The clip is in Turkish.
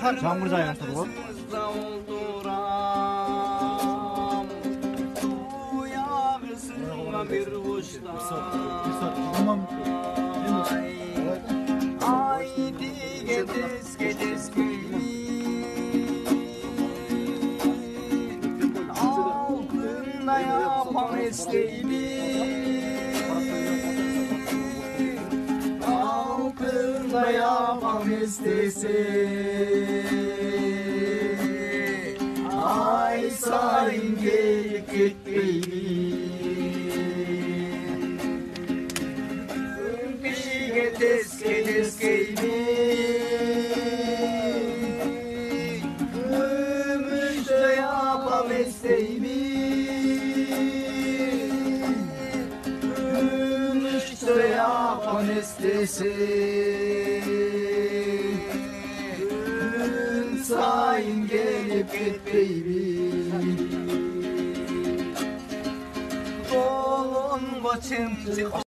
Çamur başladı bu. Tamam. Haydi gediz gediz altında yapan mesleğini altında yapan mesleği ay sayın gelip gitmeyi Gedes geyni Gümüşte yapa mesleğimi Gümüşte yapa mesleği Gün sayın gelip gitmeyi Dolun başım